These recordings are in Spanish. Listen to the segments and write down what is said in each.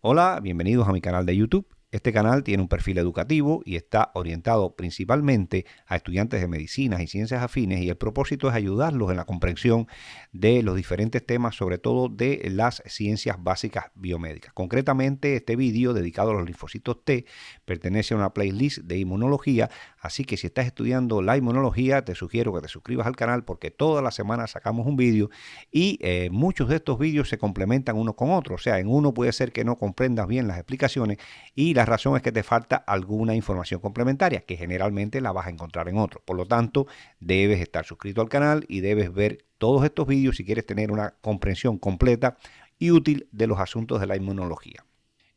Hola, bienvenidos a mi canal de YouTube. Este canal tiene un perfil educativo y está orientado principalmente a estudiantes de medicinas y ciencias afines, y el propósito es ayudarlos en la comprensión de los diferentes temas, sobre todo de las ciencias básicas biomédicas. Concretamente, este vídeo dedicado a los linfocitos T pertenece a una playlist de inmunología, así que si estás estudiando la inmunología te sugiero que te suscribas al canal porque toda la semana sacamos un vídeo y muchos de estos vídeos se complementan uno con otro. O sea, en uno puede ser que no comprendas bien las explicaciones y la razón es que te falta alguna información complementaria que generalmente la vas a encontrar en otro. Por lo tanto, debes estar suscrito al canal y debes ver todos estos vídeos si quieres tener una comprensión completa y útil de los asuntos de la inmunología.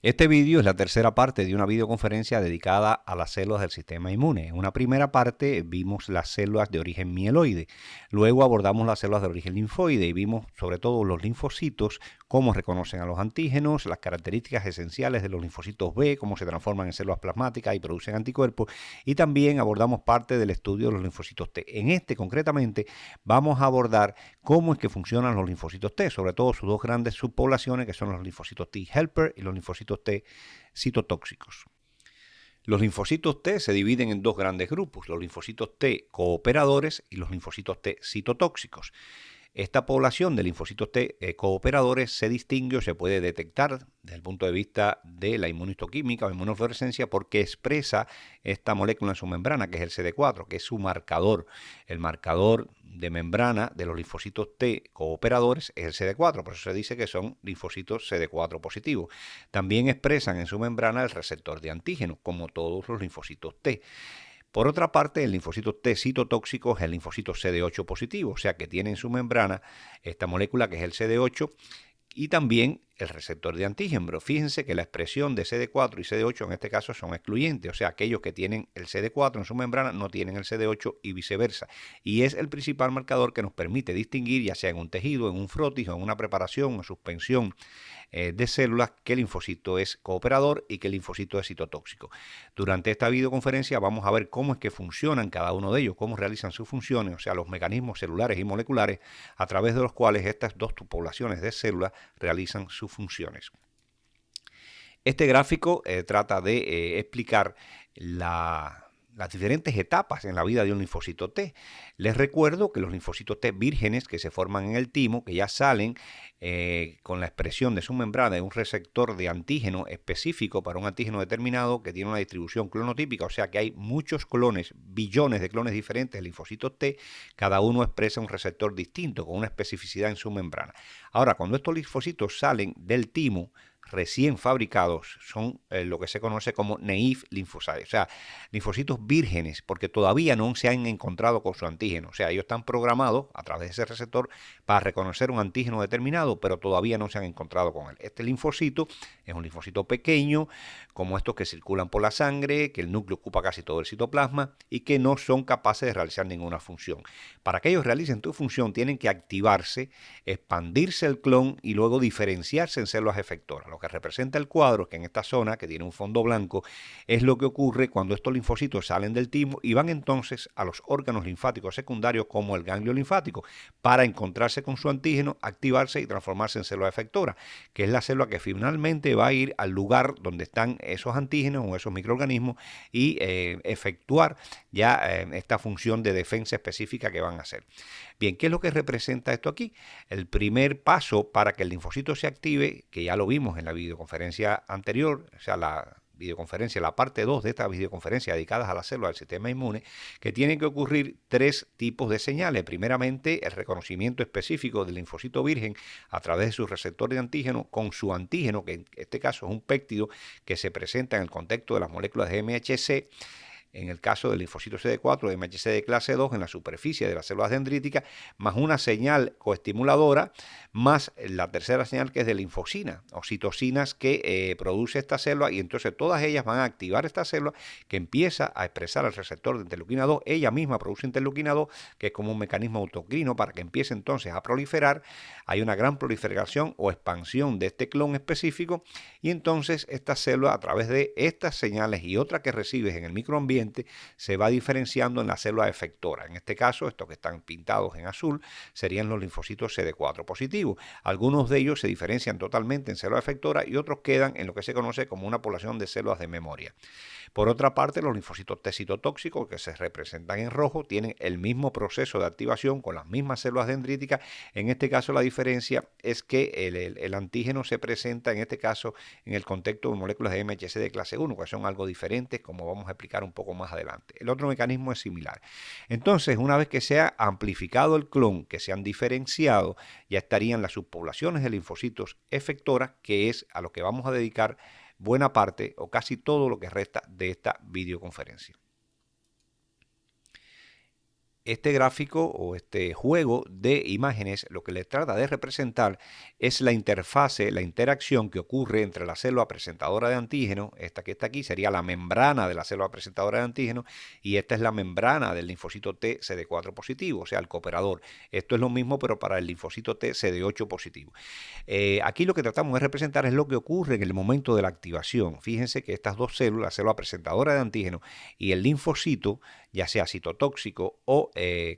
Este vídeo es la tercera parte de una videoconferencia dedicada a las células del sistema inmune. En una primera parte vimos las células de origen mieloide, luego abordamos las células de origen linfoide y vimos sobre todo los linfocitos, cómo reconocen a los antígenos, las características esenciales de los linfocitos B, cómo se transforman en células plasmáticas y producen anticuerpos, y también abordamos parte del estudio de los linfocitos T. En este concretamente vamos a abordar cómo es que funcionan los linfocitos T, sobre todo sus dos grandes subpoblaciones que son los linfocitos T helper y los linfocitos T citotóxicos. Los linfocitos T se dividen en dos grandes grupos, los linfocitos T cooperadores y los linfocitos T citotóxicos. Esta población de linfocitos T cooperadores se distingue o se puede detectar desde el punto de vista de la inmunistoquímica o inmunofluorescencia porque expresa esta molécula en su membrana, que es el CD4, que es su marcador. El marcador de membrana de los linfocitos T cooperadores es el CD4, por eso se dice que son linfocitos CD4 positivos. También expresan en su membrana el receptor de antígeno, como todos los linfocitos T. Por otra parte, el linfocito T citotóxico es el linfocito CD8 positivo, o sea que tiene en su membrana esta molécula que es el CD8 y también el receptor de antígeno. Pero fíjense que la expresión de CD4 y CD8 en este caso son excluyentes, o sea, aquellos que tienen el CD4 en su membrana no tienen el CD8 y viceversa. Y es el principal marcador que nos permite distinguir, ya sea en un tejido, en un frotis o en una preparación o suspensión de células, que el linfocito es cooperador y que el linfocito es citotóxico. Durante esta videoconferencia vamos a ver cómo es que funcionan cada uno de ellos, cómo realizan sus funciones, o sea, los mecanismos celulares y moleculares a través de los cuales estas dos poblaciones de células realizan sus funciones. Este gráfico trata de explicar las diferentes etapas en la vida de un linfocito T. Les recuerdo que los linfocitos T vírgenes que se forman en el timo, que ya salen con la expresión de su membrana de un receptor de antígeno específico para un antígeno determinado que tiene una distribución clonotípica, o sea que hay muchos clones, billones de clones diferentes de linfocitos T, cada uno expresa un receptor distinto con una especificidad en su membrana. Ahora, cuando estos linfocitos salen del timo, recién fabricados, son lo que se conoce como naive lymphocytes, o sea, linfocitos vírgenes, porque todavía no se han encontrado con su antígeno. O sea, ellos están programados a través de ese receptor para reconocer un antígeno determinado, pero todavía no se han encontrado con él. Este linfocito es un linfocito pequeño, como estos que circulan por la sangre, que el núcleo ocupa casi todo el citoplasma y que no son capaces de realizar ninguna función. Para que ellos realicen tu función, tienen que activarse, expandirse el clon y luego diferenciarse en células efectoras. Lo que representa el cuadro, que en esta zona, que tiene un fondo blanco, es lo que ocurre cuando estos linfocitos salen del timo y van entonces a los órganos linfáticos secundarios como el ganglio linfático para encontrarse con su antígeno, activarse y transformarse en célula efectora, que es la célula que finalmente va a ir al lugar donde están esos antígenos o esos microorganismos y efectuar ya esta función de defensa específica que van a hacer. Bien, ¿qué es lo que representa esto aquí? El primer paso para que el linfocito se active, que ya lo vimos en la videoconferencia anterior, o sea, la parte 2 de esta videoconferencia dedicadas a las células del sistema inmune, que tienen que ocurrir tres tipos de señales. Primeramente, el reconocimiento específico del linfocito virgen a través de su receptor de antígeno con su antígeno, que en este caso es un péptido que se presenta en el contexto de las moléculas de MHC, en el caso del linfocito CD4 de MHC de clase 2 en la superficie de las células dendríticas, más una señal coestimuladora, más la tercera señal que es de linfocina o citocinas que produce esta célula, y entonces todas ellas van a activar esta célula que empieza a expresar el receptor de interleuquina 2, ella misma produce interleuquina 2, que es como un mecanismo autocrino para que empiece entonces a proliferar. Hay una gran proliferación o expansión de este clon específico y entonces esta célula, a través de estas señales y otras que recibes en el microambiente, ambiente se va diferenciando en la célula efectora. En este caso, estos que están pintados en azul serían los linfocitos CD4 positivos. Algunos de ellos se diferencian totalmente en célula efectora y otros quedan en lo que se conoce como una población de células de memoria. Por otra parte, los linfocitos T citotóxicos, que se representan en rojo, tienen el mismo proceso de activación con las mismas células dendríticas. En este caso, la diferencia es que el antígeno se presenta, en este caso, en el contexto de moléculas de MHC de clase 1, que son algo diferentes, como vamos a explicar un poco más adelante. El otro mecanismo es similar. Entonces, una vez que se ha amplificado el clon, que se han diferenciado, ya estarían las subpoblaciones de linfocitos efectoras, que es a lo que vamos a dedicar buena parte o casi todo lo que resta de esta videoconferencia. Este gráfico o este juego de imágenes lo que le trata de representar es la interfase, la interacción que ocurre entre la célula presentadora de antígeno, esta que está aquí sería la membrana de la célula presentadora de antígeno, y esta es la membrana del linfocito T CD4 positivo, o sea, el cooperador. Esto es lo mismo pero para el linfocito T CD8 positivo. Aquí lo que tratamos de representar es lo que ocurre en el momento de la activación. Fíjense que estas dos células, la célula presentadora de antígeno y el linfocito, ya sea citotóxico o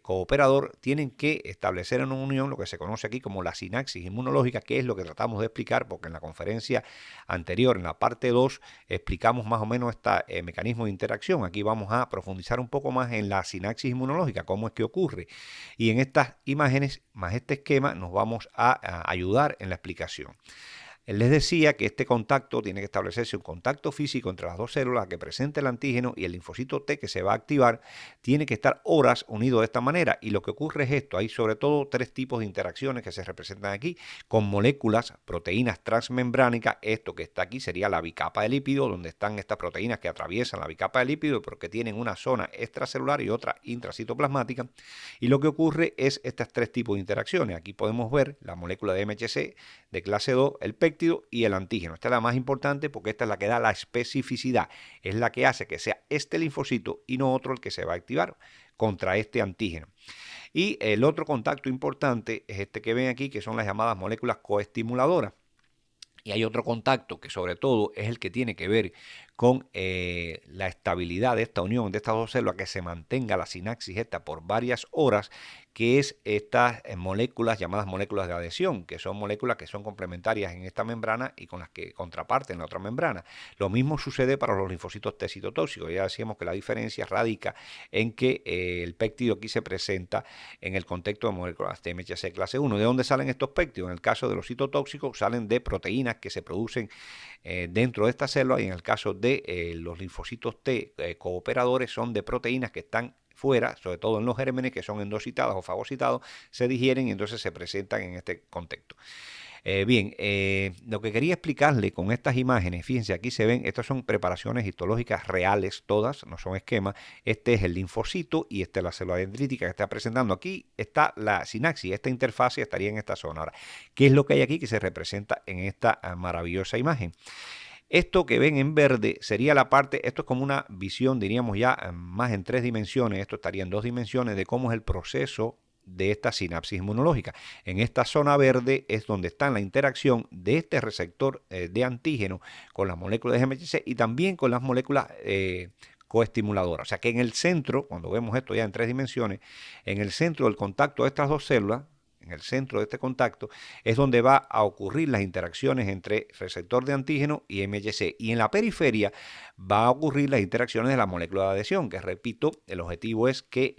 cooperador, tienen que establecer en una unión lo que se conoce aquí como la sinapsis inmunológica, que es lo que tratamos de explicar, porque en la conferencia anterior, en la parte 2, explicamos más o menos este mecanismo de interacción. Aquí vamos a profundizar un poco más en la sinapsis inmunológica, cómo es que ocurre. Y en estas imágenes, más este esquema, nos vamos a ayudar en la explicación. Les decía que este contacto tiene que establecerse un contacto físico entre las dos células que presenta el antígeno y el linfocito T que se va a activar, tiene que estar horas unido de esta manera. Y lo que ocurre es esto, hay sobre todo tres tipos de interacciones que se representan aquí con moléculas, proteínas transmembránicas. Esto que está aquí sería la bicapa de lípido, donde están estas proteínas que atraviesan la bicapa de lípido porque tienen una zona extracelular y otra intracitoplasmática. Y lo que ocurre es estos tres tipos de interacciones. Aquí podemos ver la molécula de MHC de clase 2, el péptido y el antígeno. Esta es la más importante porque esta es la que da la especificidad, es la que hace que sea este linfocito y no otro el que se va a activar contra este antígeno. Y el otro contacto importante es este que ven aquí, que son las llamadas moléculas coestimuladoras. Y hay otro contacto que sobre todo es el que tiene que ver con la estabilidad de esta unión de estas dos células, que se mantenga la sinapsis esta por varias horas, que es estas moléculas llamadas moléculas de adhesión, que son moléculas que son complementarias en esta membrana y con las que contraparten la otra membrana. Lo mismo sucede para los linfocitos T citotóxicos. Ya decíamos que la diferencia radica en que el péptido aquí se presenta en el contexto de moléculas de MHC clase 1. ¿De dónde salen estos péptidos? En el caso de los citotóxicos salen de proteínas que se producen dentro de esta célula, y en el caso de los linfocitos T cooperadores son de proteínas que están fuera, sobre todo en los gérmenes que son endocitados o fagocitados, se digieren y entonces se presentan en este contexto. Lo que quería explicarle con estas imágenes, fíjense, aquí se ven, estas son preparaciones histológicas reales, todas, no son esquemas. Este es el linfocito y esta es la célula dendrítica que está presentando. Aquí está la sinapsis, esta interfase estaría en esta zona. Ahora, ¿qué es lo que hay aquí que se representa en esta maravillosa imagen? Esto que ven en verde sería la parte, esto es como una visión, diríamos ya, más en 3 dimensiones, esto estaría en 2 dimensiones de cómo es el proceso de esta sinapsis inmunológica. En esta zona verde es donde está la interacción de este receptor de antígeno con las moléculas de MHC y también con las moléculas coestimuladoras. O sea que en el centro, cuando vemos esto ya en 3 dimensiones, en el centro del contacto de estas dos células, en el centro de este contacto, es donde va a ocurrir las interacciones entre receptor de antígeno y MHC. Y en la periferia va a ocurrir las interacciones de la molécula de adhesión, que repito, el objetivo es que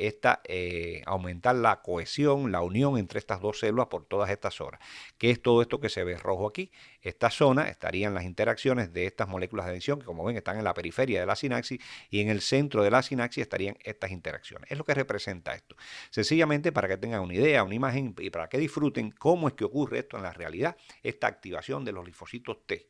aumentar la cohesión, la unión entre estas dos células por todas estas horas. ¿Qué es todo esto que se ve rojo aquí? Esta zona estarían las interacciones de estas moléculas de adhesión, que como ven están en la periferia de la sinapsis, y en el centro de la sinapsis estarían estas interacciones. Es lo que representa esto. Sencillamente para que tengan una idea, una imagen y para que disfruten cómo es que ocurre esto en la realidad, esta activación de los linfocitos T.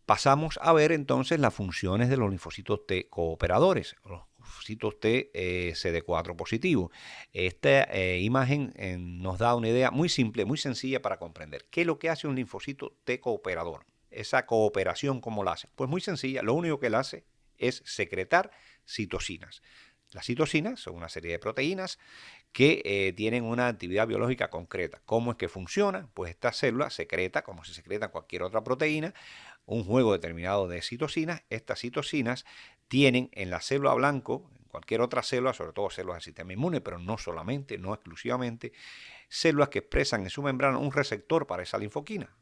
Pasamos a ver entonces las funciones de los linfocitos T cooperadores, los linfocitos T CD4 positivos. Esta imagen nos da una idea muy simple, muy sencilla para comprender. ¿Qué es lo que hace un linfocito T cooperador? Esa cooperación, ¿cómo la hace? Pues muy sencilla, lo único que la hace es secretar citocinas. Las citocinas son una serie de proteínas que tienen una actividad biológica concreta. ¿Cómo es que funciona? Pues esta célula secreta, como se secreta cualquier otra proteína, un juego determinado de citocinas. Estas citocinas tienen en la célula blanco, en cualquier otra célula, sobre todo células del sistema inmune, pero no solamente, no exclusivamente, células que expresan en su membrana un receptor para esa linfoquina.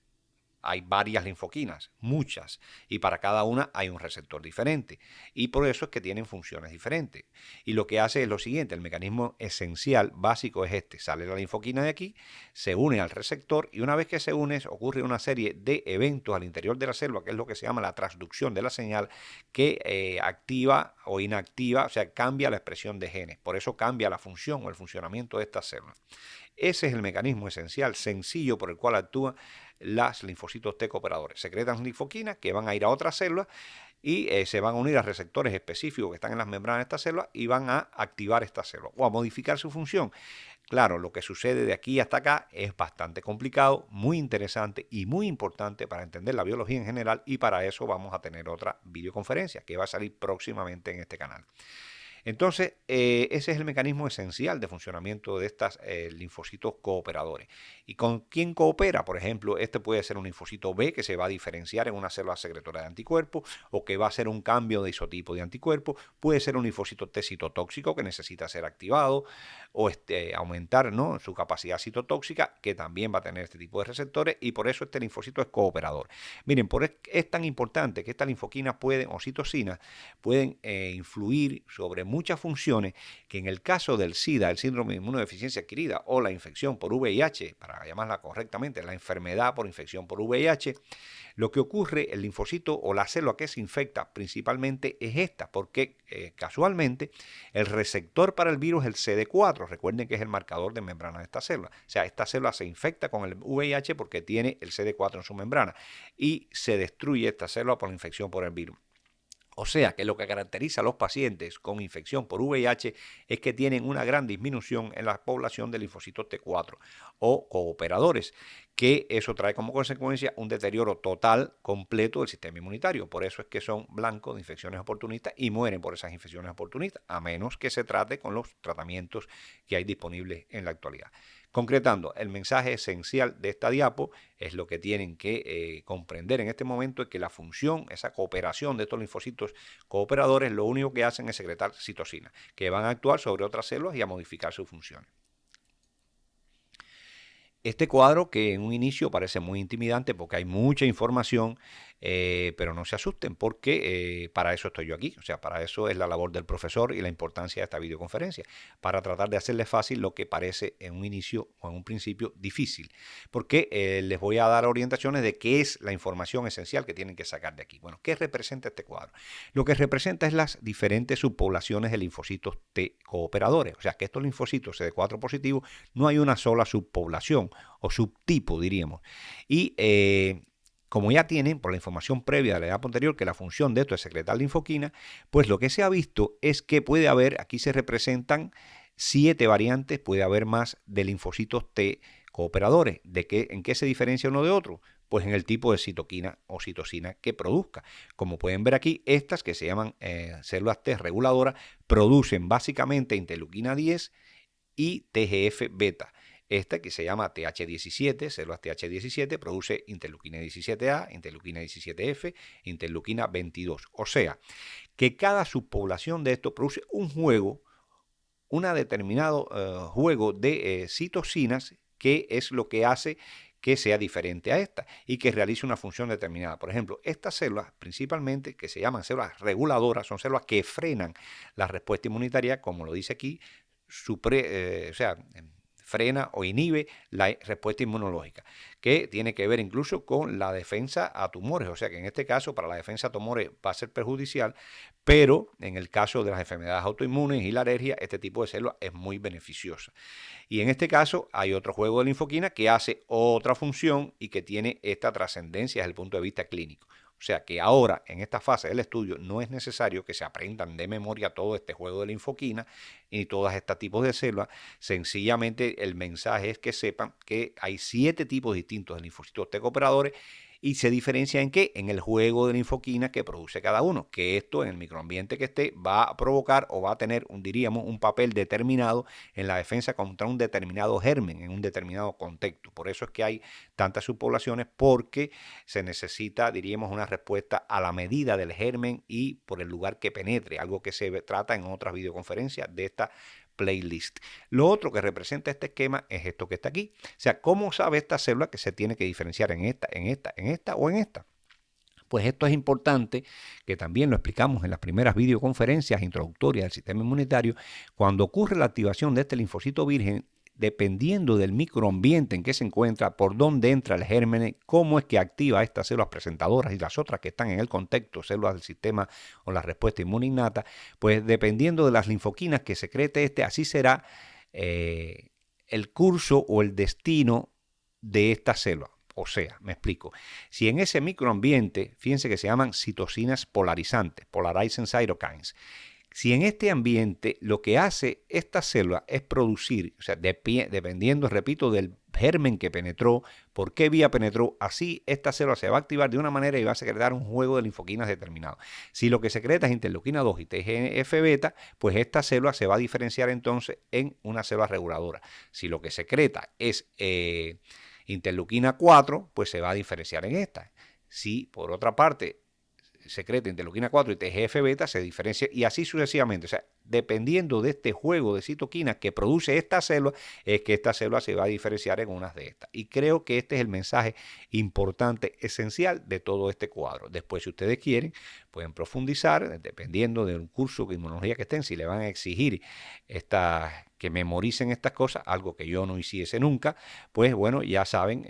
Hay varias linfoquinas, muchas, y para cada una hay un receptor diferente. Y por eso es que tienen funciones diferentes. Y lo que hace es lo siguiente, el mecanismo esencial, básico es este. Sale la linfoquina de aquí, se une al receptor y una vez que se une ocurre una serie de eventos al interior de la célula, que es lo que se llama la transducción de la señal, que activa o inactiva, o sea, cambia la expresión de genes. Por eso cambia la función o el funcionamiento de esta célula. Ese es el mecanismo esencial, sencillo, por el cual actúan las linfocitos T cooperadores. Secretan linfoquinas que van a ir a otras células y se van a unir a receptores específicos que están en las membranas de esta célula y van a activar esta célula o a modificar su función. Claro, lo que sucede de aquí hasta acá es bastante complicado, muy interesante y muy importante para entender la biología en general, y para eso vamos a tener otra videoconferencia que va a salir próximamente en este canal. Entonces, ese es el mecanismo esencial de funcionamiento de estos linfocitos cooperadores. ¿Y con quién coopera? Por ejemplo, este puede ser un linfocito B que se va a diferenciar en una célula secretora de anticuerpos, o que va a hacer un cambio de isotipo de anticuerpos. Puede ser un linfocito T citotóxico que necesita ser activado o aumentar, ¿no?, su capacidad citotóxica, que también va a tener este tipo de receptores, y por eso este linfocito es cooperador. Miren, es tan importante que estas linfoquinas pueden, o citocinas, pueden influir sobre muchas funciones, que en el caso del SIDA, el síndrome de inmunodeficiencia adquirida, o la infección por VIH, para llamarla correctamente, la enfermedad por infección por VIH, lo que ocurre, el linfocito o la célula que se infecta principalmente es esta, porque casualmente el receptor para el virus es el CD4, recuerden que es el marcador de membrana de esta célula. O sea, esta célula se infecta con el VIH porque tiene el CD4 en su membrana y se destruye esta célula por la infección por el virus. O sea que lo que caracteriza a los pacientes con infección por VIH es que tienen una gran disminución en la población de linfocitos T4 o cooperadores, que eso trae como consecuencia un deterioro total, completo del sistema inmunitario. Por eso es que son blancos de infecciones oportunistas y mueren por esas infecciones oportunistas, a menos que se trate con los tratamientos que hay disponibles en la actualidad. Concretando, el mensaje esencial de esta diapo es lo que tienen que comprender en este momento, es que la función, esa cooperación de estos linfocitos cooperadores, lo único que hacen es secretar citocinas, que van a actuar sobre otras células y a modificar sus funciones. Este cuadro, que en un inicio parece muy intimidante porque hay mucha información, pero no se asusten, porque para eso estoy yo aquí. O sea, para eso es la labor del profesor y la importancia de esta videoconferencia, para tratar de hacerles fácil lo que parece en un inicio o en un principio difícil, porque les voy a dar orientaciones de qué es la información esencial que tienen que sacar de aquí. Bueno, ¿qué representa este cuadro? Lo que representa es las diferentes subpoblaciones de linfocitos T cooperadores. O sea, que estos linfocitos CD4 positivos no hay una sola subpoblación o subtipo, diríamos. Y como ya tienen, por la información previa de la edad anterior, que la función de esto es secretar linfoquina, pues lo que se ha visto es que puede haber, aquí se representan 7 variantes, puede haber más de linfocitos T cooperadores. ¿En qué se diferencia uno de otro? Pues en el tipo de citoquina o citocina que produzca. Como pueden ver aquí, estas que se llaman células T reguladoras producen básicamente interleuquina 10 y TGF-beta. Esta, que se llama TH17, células TH17, produce interleuquina 17A, interleuquina 17F, interleuquina 22. O sea, que cada subpoblación de esto produce un determinado juego de citocinas, que es lo que hace que sea diferente a esta y que realice una función determinada. Por ejemplo, estas células, principalmente, que se llaman células reguladoras, son células que frenan la respuesta inmunitaria, como lo dice aquí, frena o inhibe la respuesta inmunológica, que tiene que ver incluso con la defensa a tumores. O sea que en este caso, para la defensa a tumores va a ser perjudicial, pero en el caso de las enfermedades autoinmunes y la alergia, este tipo de células es muy beneficiosa. Y en este caso hay otro juego de linfoquina que hace otra función y que tiene esta trascendencia desde el punto de vista clínico. O sea que ahora, en esta fase del estudio, no es necesario que se aprendan de memoria todo este juego de linfoquina y todos estos tipos de células. Sencillamente el mensaje es que sepan que hay 7 tipos distintos de linfocitos T cooperadores Y se diferencia en qué? En el juego de linfoquinas que produce cada uno, que esto en el microambiente que esté va a provocar o va a tener, diríamos, un papel determinado en la defensa contra un determinado germen, en un determinado contexto. Por eso es que hay tantas subpoblaciones, porque se necesita, diríamos, una respuesta a la medida del germen y por el lugar que penetre, algo que se trata en otras videoconferencias de esta playlist. Lo otro que representa este esquema es esto que está aquí. O sea, ¿cómo sabe esta célula que se tiene que diferenciar en esta, en esta, en esta o en esta? Pues esto es importante, que también lo explicamos en las primeras videoconferencias introductorias del sistema inmunitario. Cuando ocurre la activación de este linfocito virgen, dependiendo del microambiente en que se encuentra, por dónde entra el germen, cómo es que activa estas células presentadoras y las otras que están en el contexto, células del sistema o la respuesta inmune innata, pues dependiendo de las linfoquinas que secrete así será el curso o el destino de esta célula. O sea, me explico. Si en ese microambiente, fíjense que se llaman citocinas polarizantes, polarizing cytokines. Si en este ambiente lo que hace esta célula es producir, o sea, dependiendo, repito, del germen que penetró, por qué vía penetró, así esta célula se va a activar de una manera y va a secretar un juego de linfoquinas determinado. Si lo que secreta es interleuquina 2 y TGF-beta, pues esta célula se va a diferenciar entonces en una célula reguladora. Si lo que secreta es interleuquina 4, pues se va a diferenciar en esta. Si por otra parte secreta interleuquina 4 y TGF-beta, se diferencia y así sucesivamente. O sea, dependiendo de este juego de citoquinas que produce esta célula, es que esta célula se va a diferenciar en unas de estas. Y creo que este es el mensaje importante, esencial de todo este cuadro. Después, si ustedes quieren, pueden profundizar, dependiendo del curso de inmunología que estén, si le van a exigir que memoricen estas cosas, algo que yo no hiciese nunca, pues bueno, ya saben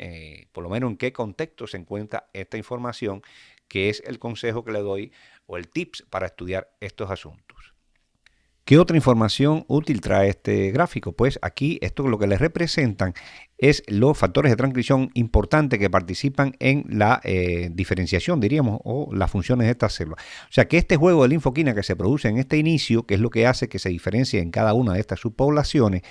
por lo menos en qué contexto se encuentra esta información, que es el consejo que le doy o el tips para estudiar estos asuntos. ¿Qué otra información útil trae este gráfico? Pues aquí esto lo que les representan es los factores de transcripción importantes que participan en la diferenciación, diríamos, o las funciones de estas células. O sea que este juego de linfoquina que se produce en este inicio, que es lo que hace que se diferencie en cada una de estas subpoblaciones,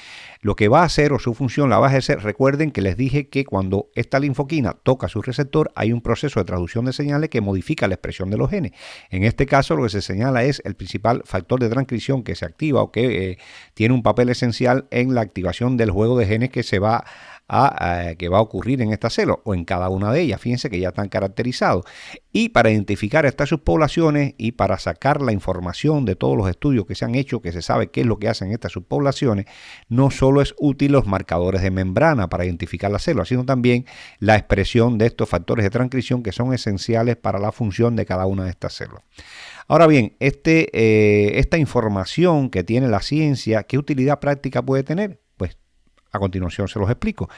lo que va a hacer o su función la va a ejercer. Recuerden que les dije que cuando esta linfoquina toca su receptor hay un proceso de traducción de señales que modifica la expresión de los genes. En este caso lo que se señala es el principal factor de transcripción que se activa o que tiene un papel esencial en la activación del juego de genes que va a ocurrir en esta célula o en cada una de ellas. Fíjense que ya están caracterizados. Y para identificar estas subpoblaciones y para sacar la información de todos los estudios que se han hecho, que se sabe qué es lo que hacen estas subpoblaciones, no solo es útil los marcadores de membrana para identificar las células, sino también la expresión de estos factores de transcripción que son esenciales para la función de cada una de estas células. Ahora bien, esta información que tiene la ciencia, ¿qué utilidad práctica puede tener? Pues a continuación se los explico.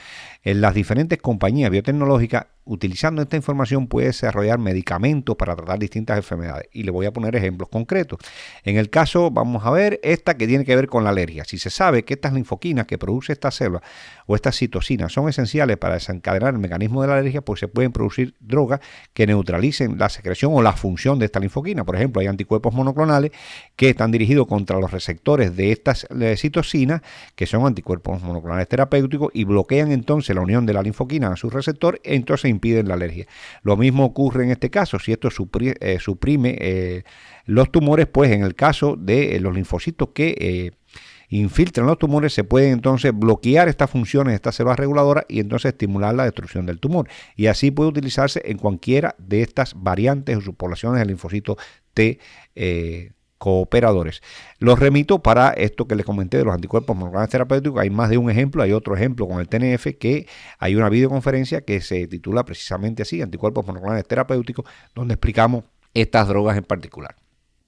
En las diferentes compañías biotecnológicas, utilizando esta información, puede desarrollar medicamentos para tratar distintas enfermedades. Y le voy a poner ejemplos concretos. En el caso, vamos a ver, esta que tiene que ver con la alergia. Si se sabe que estas linfoquinas que produce esta célula o estas citocinas son esenciales para desencadenar el mecanismo de la alergia, pues se pueden producir drogas que neutralicen la secreción o la función de esta linfoquina. Por ejemplo, hay anticuerpos monoclonales que están dirigidos contra los receptores de estas citocinas, que son anticuerpos monoclonales terapéuticos, y bloquean entonces la unión de la linfoquina a su receptor, e entonces impiden la alergia. Lo mismo ocurre en este caso. Si esto suprime los tumores, pues en el caso de los linfocitos que infiltran los tumores, se pueden entonces bloquear estas funciones de estas células reguladoras y entonces estimular la destrucción del tumor. Y así puede utilizarse en cualquiera de estas variantes o subpoblaciones del linfocito T cooperadores. Los remito para esto que les comenté de los anticuerpos monoclonales terapéuticos. Hay más de un ejemplo, hay otro ejemplo con el TNF, que hay una videoconferencia que se titula precisamente así, anticuerpos monoclonales terapéuticos, donde explicamos estas drogas en particular.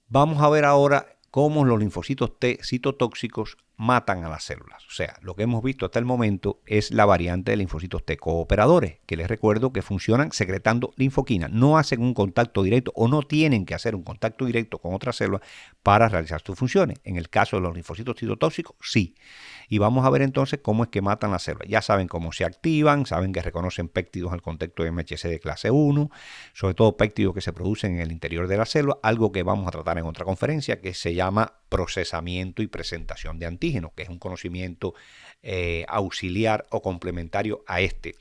Vamos a ver ahora cómo los linfocitos T citotóxicos matan a las células. O sea, lo que hemos visto hasta el momento es la variante de linfocitos T cooperadores, que les recuerdo que funcionan secretando linfoquina. No hacen un contacto directo o no tienen que hacer un contacto directo con otras células para realizar sus funciones. En el caso de los linfocitos citotóxicos, sí. Y vamos a ver entonces cómo es que matan las células. Ya saben cómo se activan, saben que reconocen péptidos al contexto de MHC de clase 1, sobre todo péptidos que se producen en el interior de la célula, algo que vamos a tratar en otra conferencia que se llama procesamiento y presentación de antígenos, que es un conocimiento auxiliar o complementario a este.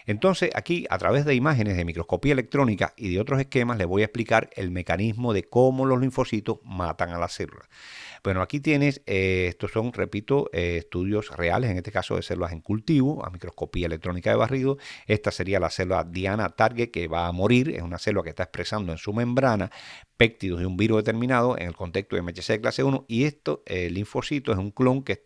Entonces, aquí, a través de imágenes de microscopía electrónica y de otros esquemas, les voy a explicar el mecanismo de cómo los linfocitos matan a las células. Bueno, aquí tienes, estos son, repito, estudios reales, en este caso de células en cultivo, a microscopía electrónica de barrido. Esta sería la célula Diana target, que va a morir, es una célula que está expresando en su membrana péptidos de un virus determinado en el contexto de MHC de clase 1, y esto, el linfocito, es un clon que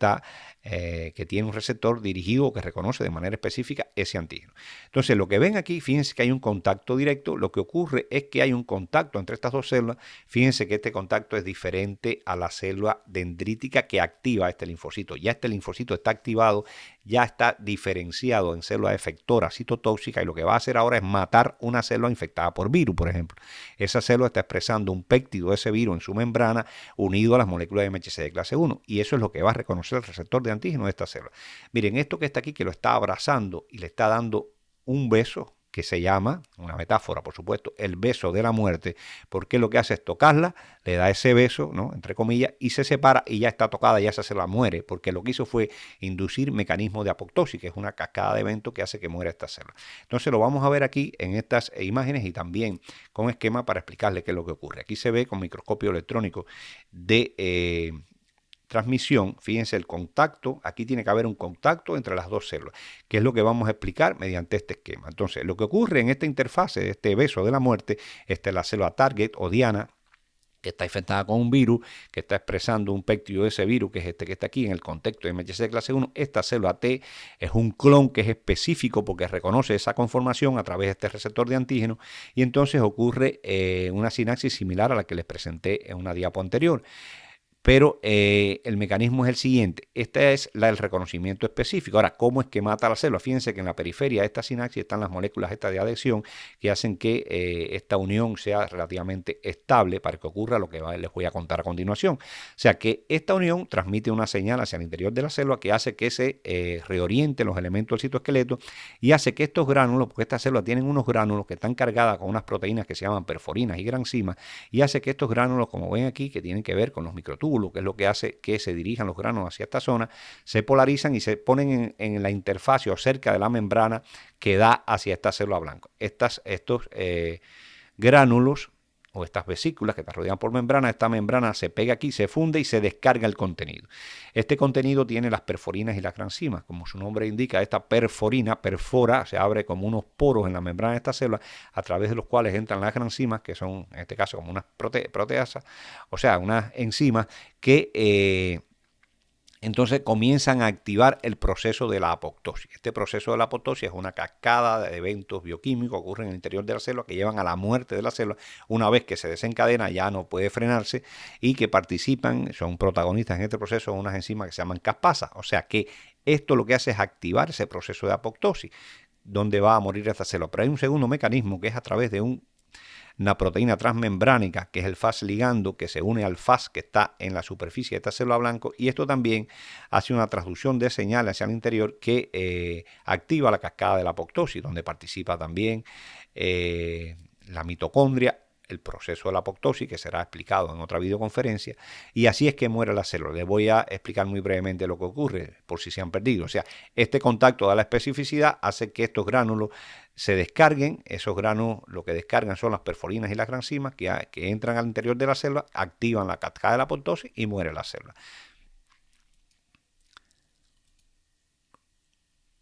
tiene un receptor dirigido que reconoce de manera específica ese antígeno. Entonces, lo que ven aquí, fíjense que hay un contacto directo. Lo que ocurre es que hay un contacto entre estas dos células. Fíjense que este contacto es diferente a la célula dendrítica que activa este linfocito. Ya este linfocito está activado, ya está diferenciado en células efectoras citotóxicas, y lo que va a hacer ahora es matar una célula infectada por virus, por ejemplo. Esa célula está expresando un péptido de ese virus en su membrana unido a las moléculas de MHC de clase 1, y eso es lo que va a reconocer el receptor de antígeno de esta célula. Miren, esto que está aquí, que lo está abrazando y le está dando un beso, que se llama, una metáfora por supuesto, el beso de la muerte, porque lo que hace es tocarla, le da ese beso, ¿no?, entre comillas, y se separa y ya está tocada, ya esa célula muere, porque lo que hizo fue inducir mecanismos de apoptosis, que es una cascada de eventos que hace que muera esta célula. Entonces lo vamos a ver aquí en estas imágenes y también con esquema para explicarle qué es lo que ocurre. Aquí se ve con microscopio electrónico de transmisión, fíjense el contacto, aquí tiene que haber un contacto entre las dos células, que es lo que vamos a explicar mediante este esquema. Entonces, lo que ocurre en esta interfase de este beso de la muerte, esta es la célula target o diana, que está infectada con un virus, que está expresando un péptido de ese virus, que es este que está aquí en el contexto de MHC de clase 1. Esta célula T es un clon que es específico porque reconoce esa conformación a través de este receptor de antígeno, y entonces ocurre una sinapsis similar a la que les presenté en una diapo anterior. Pero el mecanismo es el siguiente. Este es el reconocimiento específico. Ahora, ¿cómo es que mata la célula? Fíjense que en la periferia de esta sinapsis están las moléculas estas de adhesión que hacen que esta unión sea relativamente estable para que ocurra lo que les voy a contar a continuación. O sea que esta unión transmite una señal hacia el interior de la célula que hace que se reorienten los elementos del citoesqueleto y hace que estos gránulos, porque estas células tienen unos gránulos que están cargadas con unas proteínas que se llaman perforinas y granzimas, y hace que estos gránulos, como ven aquí, que tienen que ver con los microtúbulos, que es lo que hace que se dirijan los granos hacia esta zona, se polarizan y se ponen en la interfase o cerca de la membrana que da hacia esta célula blanca. Estos gránulos o estas vesículas que te rodean por membrana, esta membrana se pega aquí, se funde y se descarga el contenido. Este contenido tiene las perforinas y las granzimas. Como su nombre indica, esta perforina perfora, se abre como unos poros en la membrana de esta célula, a través de los cuales entran las granzimas, que son en este caso como unas proteasas, o sea, unas enzimas que entonces comienzan a activar el proceso de la apoptosis. Este proceso de la apoptosis es una cascada de eventos bioquímicos que ocurren en el interior de la célula que llevan a la muerte de la célula. Una vez que se desencadena ya no puede frenarse, y que participan, son protagonistas en este proceso, unas enzimas que se llaman caspasas. O sea que esto lo que hace es activar ese proceso de apoptosis, donde va a morir esta célula. Pero hay un segundo mecanismo que es a través de una proteína transmembránica, que es el Fas ligando, que se une al Fas que está en la superficie de esta célula blanca, y esto también hace una transducción de señales hacia el interior que activa la cascada de la apoptosis, donde participa también la mitocondria, el proceso de la apoptosis, que será explicado en otra videoconferencia, y así es que muere la célula. Les voy a explicar muy brevemente lo que ocurre, por si se han perdido. O sea, este contacto da la especificidad, hace que estos gránulos se descarguen. Esos gránulos lo que descargan son las perforinas y las granzimas que entran al interior de la célula, activan la cascada de la apoptosis y muere la célula.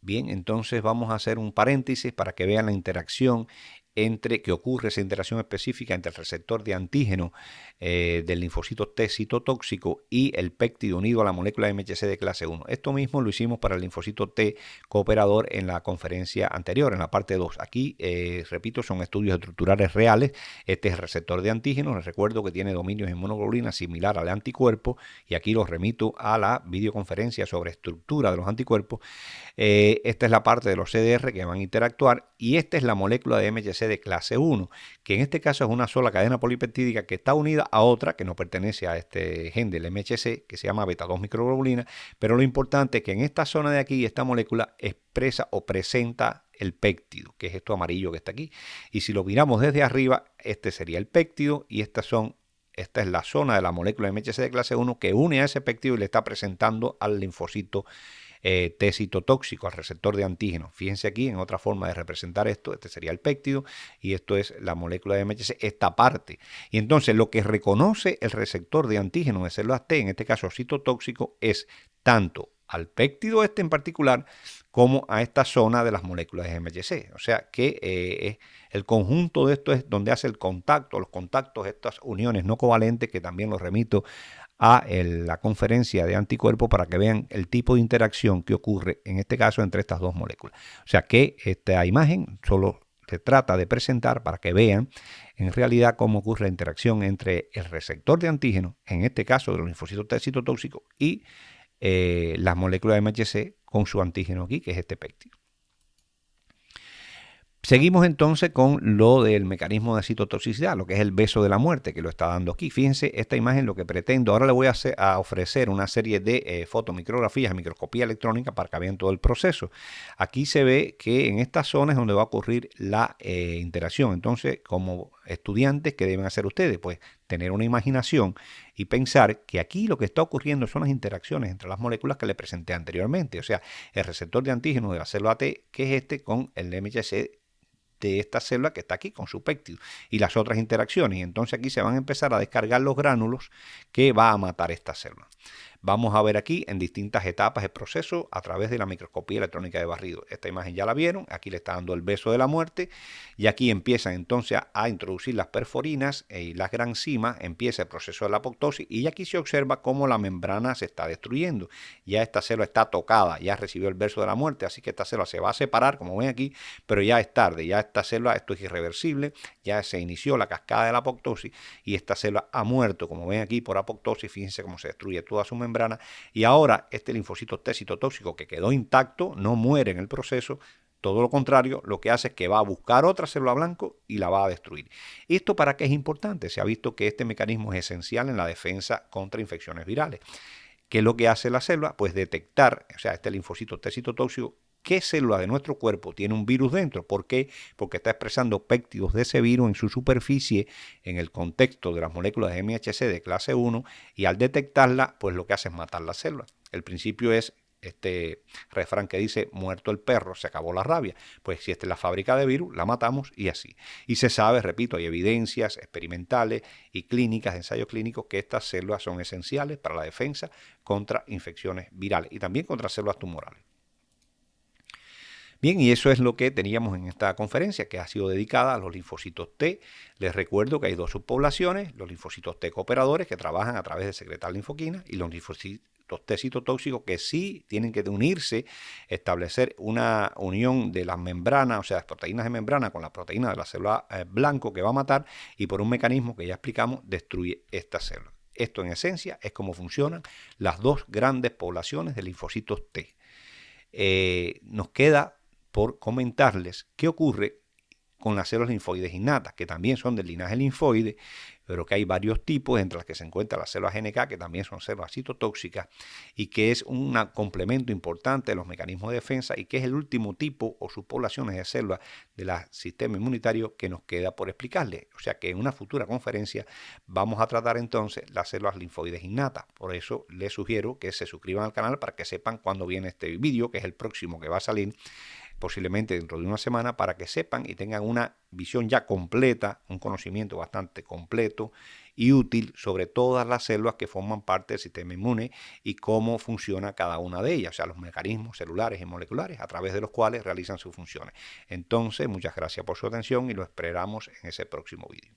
Bien, entonces vamos a hacer un paréntesis para que vean la interacción que ocurre, esa interacción específica entre el receptor de antígeno del linfocito T citotóxico y el péptido unido a la molécula MHC de clase 1. Esto mismo lo hicimos para el linfocito T cooperador en la conferencia anterior, en la parte 2. Aquí, repito, son estudios estructurales reales. Este es el receptor de antígeno. Les recuerdo que tiene dominios en inmunoglobulina similar al anticuerpo, y aquí los remito a la videoconferencia sobre estructura de los anticuerpos. Esta es la parte de los CDR que van a interactuar, y esta es la molécula de MHC de clase 1, que en este caso es una sola cadena polipeptídica que está unida a otra que no pertenece a este gen del MHC, que se llama beta 2 microglobulina. Pero lo importante es que en esta zona de aquí, esta molécula expresa o presenta el péptido, que es esto amarillo que está aquí, y si lo miramos desde arriba, este sería el péptido y estas son Esta es la zona de la molécula MHC de clase 1 que une a ese péptido y le está presentando al linfocito T citotóxico, al receptor de antígeno. Fíjense aquí en otra forma de representar esto. Este sería el péptido y esto es la molécula de MHC, esta parte. Y entonces lo que reconoce el receptor de antígeno de células T, en este caso citotóxico, es tanto al péptido este en particular como a esta zona de las moléculas de MHC. O sea que el conjunto de esto es donde hace el contacto, los contactos, estas uniones no covalentes, que también los remito a la conferencia de anticuerpos para que vean el tipo de interacción que ocurre en este caso entre estas dos moléculas. O sea que esta imagen solo se trata de presentar para que vean en realidad cómo ocurre la interacción entre el receptor de antígeno, en este caso de los linfocitos T citotóxicos, y las moléculas de MHC con su antígeno aquí, que es este péptido. Seguimos entonces con lo del mecanismo de citotoxicidad, lo que es el beso de la muerte, que lo está dando aquí. Fíjense esta imagen, lo que pretendo. Ahora le voy a ofrecer una serie de fotomicrografías, microscopía electrónica, para que vean todo el proceso. Aquí se ve que en esta zona es donde va a ocurrir la interacción. Entonces, como estudiantes, ¿qué deben hacer ustedes? Pues tener una imaginación y pensar que aquí lo que está ocurriendo son las interacciones entre las moléculas que le presenté anteriormente. O sea, el receptor de antígeno de la célula T, que es este, con el MHC de esta célula que está aquí con su péptido y las otras interacciones. Y entonces aquí se van a empezar a descargar los gránulos que va a matar esta célula. Vamos a ver aquí en distintas etapas el proceso a través de la microscopía electrónica de barrido. Esta imagen ya la vieron, aquí le está dando el beso de la muerte y aquí empiezan entonces a introducir las perforinas y las granzimas, empieza el proceso de la apoptosis y aquí se observa cómo la membrana se está destruyendo. Ya esta célula está tocada, ya recibió el beso de la muerte, así que esta célula se va a separar, como ven aquí, pero ya es tarde, ya esta célula, esto es irreversible, ya se inició la cascada de la apoptosis y esta célula ha muerto, como ven aquí, por apoptosis. Fíjense cómo se destruye toda su membrana. Y ahora este linfocito T citotóxico que quedó intacto no muere en el proceso, todo lo contrario, lo que hace es que va a buscar otra célula blanco y la va a destruir. ¿Esto para qué es importante? Se ha visto que este mecanismo es esencial en la defensa contra infecciones virales. ¿Qué es lo que hace la célula? Pues detectar, o sea, este linfocito T citotóxico, qué célula de nuestro cuerpo tiene un virus dentro. ¿Por qué? Porque está expresando péptidos de ese virus en su superficie en el contexto de las moléculas de MHC de clase 1 y al detectarla, pues lo que hace es matar la célula. El principio es este refrán que dice muerto el perro, se acabó la rabia. Pues si esta es la fábrica de virus, la matamos y así. Y se sabe, repito, hay evidencias experimentales y clínicas, de ensayos clínicos, que estas células son esenciales para la defensa contra infecciones virales y también contra células tumorales. Bien, y eso es lo que teníamos en esta conferencia, que ha sido dedicada a los linfocitos T. Les recuerdo que hay dos subpoblaciones, los linfocitos T cooperadores, que trabajan a través de secretar linfoquina, y los linfocitos T citotóxicos, que sí tienen que unirse, establecer una unión de las membranas, o sea, las proteínas de membrana con la proteína de la célula blanco que va a matar, y por un mecanismo que ya explicamos, destruye esta célula. Esto en esencia es cómo funcionan las dos grandes poblaciones de linfocitos T. Nos queda por comentarles qué ocurre con las células linfoides innatas, que también son del linaje linfoide, pero que hay varios tipos, entre las que se encuentran las células NK, que también son células citotóxicas, y que es un complemento importante de los mecanismos de defensa, y que es el último tipo o subpoblaciones de células del sistema inmunitario que nos queda por explicarles. O sea que en una futura conferencia vamos a tratar entonces las células linfoides innatas. Por eso les sugiero que se suscriban al canal para que sepan cuándo viene este vídeo, que es el próximo que va a salir posiblemente dentro de una semana, para que sepan y tengan una visión ya completa, un conocimiento bastante completo y útil sobre todas las células que forman parte del sistema inmune y cómo funciona cada una de ellas, o sea, los mecanismos celulares y moleculares a través de los cuales realizan sus funciones. Entonces, muchas gracias por su atención y lo esperamos en ese próximo vídeo.